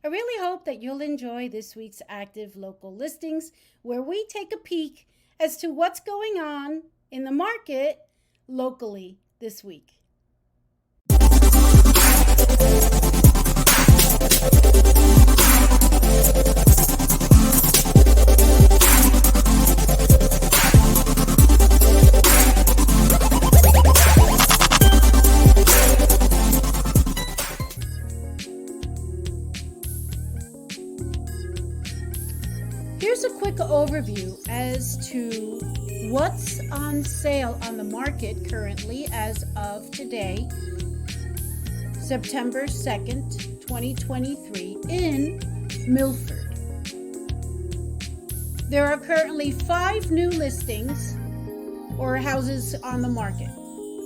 I really hope that you'll enjoy this week's active local listings, where we take a peek as to what's going on in the market locally this week. Here's a quick overview as to what's on sale on the market currently as of today, September 2nd, 2023, in Milford. There are currently 5 new listings or houses on the market.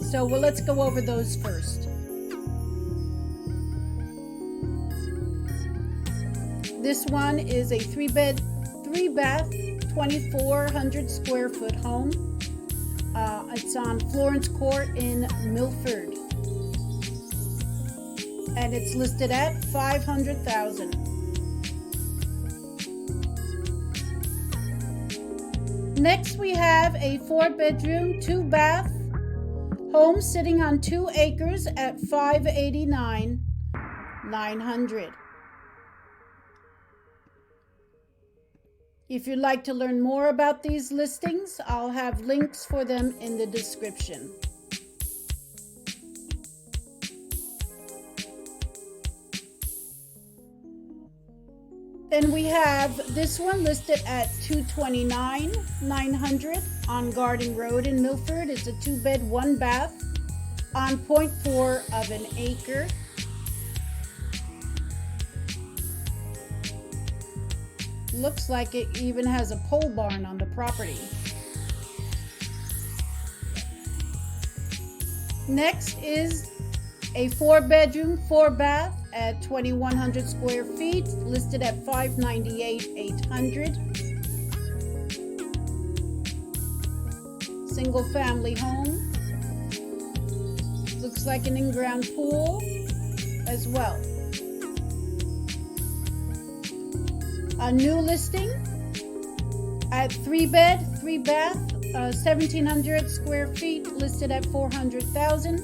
So let's go over those first. This one is a 3-bed, 3-bath, 2,400 square foot home. It's on Florence Ct in Milford, and it's listed at $500,000. Next, we have a 4-bedroom, 2-bath home sitting on 2 acres at $589,900. If you'd like to learn more about these listings, I'll have links for them in the description. Then we have this one listed at $229,900 on Garden Road in Milford. It's a 2-bed, 1-bath on 0.4 of an acre. Looks like it even has a pole barn on the property. Next is a 4-bedroom, 4-bath at 2,100 square feet, listed at $598,800. Single family home. Looks like an in-ground pool as well. A new listing at 3-bed, 3-bath, 1,700 square feet, listed at $400,000.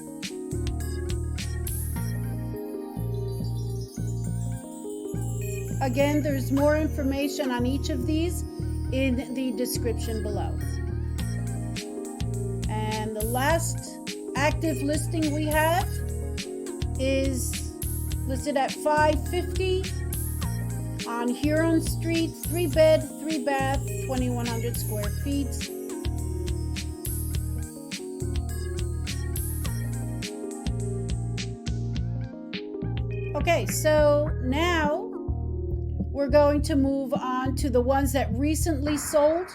Again, there's more information on each of these in the description below. And the last active listing we have is listed at $550,000 on Huron Street, 3-bed, 3-bath, 2,100 square feet. Okay, so now we're going to move on to the ones that recently sold.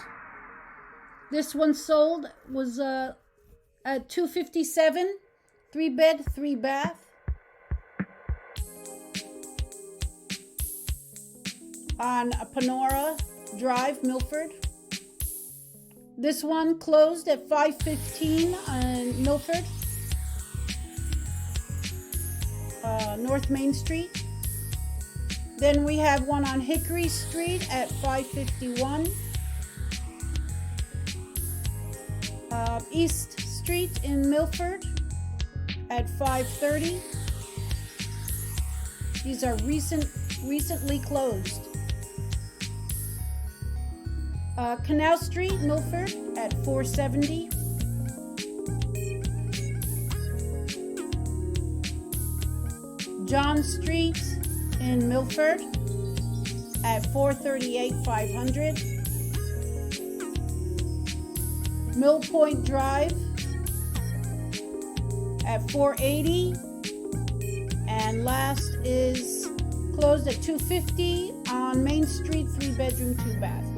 This one sold was at $257,000, 3-bed, 3-bath. On Panora Drive, Milford. This one closed at $515,000 on Milford, North Main Street. Then we have one on Hickory Street at $551,000. East Street in Milford at $530,000. These are recently closed. Canal Street, Milford at $470,000. John Street in Milford at $438,500. Mill Point Drive at $480,000. And last is closed at $250,000 on Main Street, 3-bedroom, 2-bath.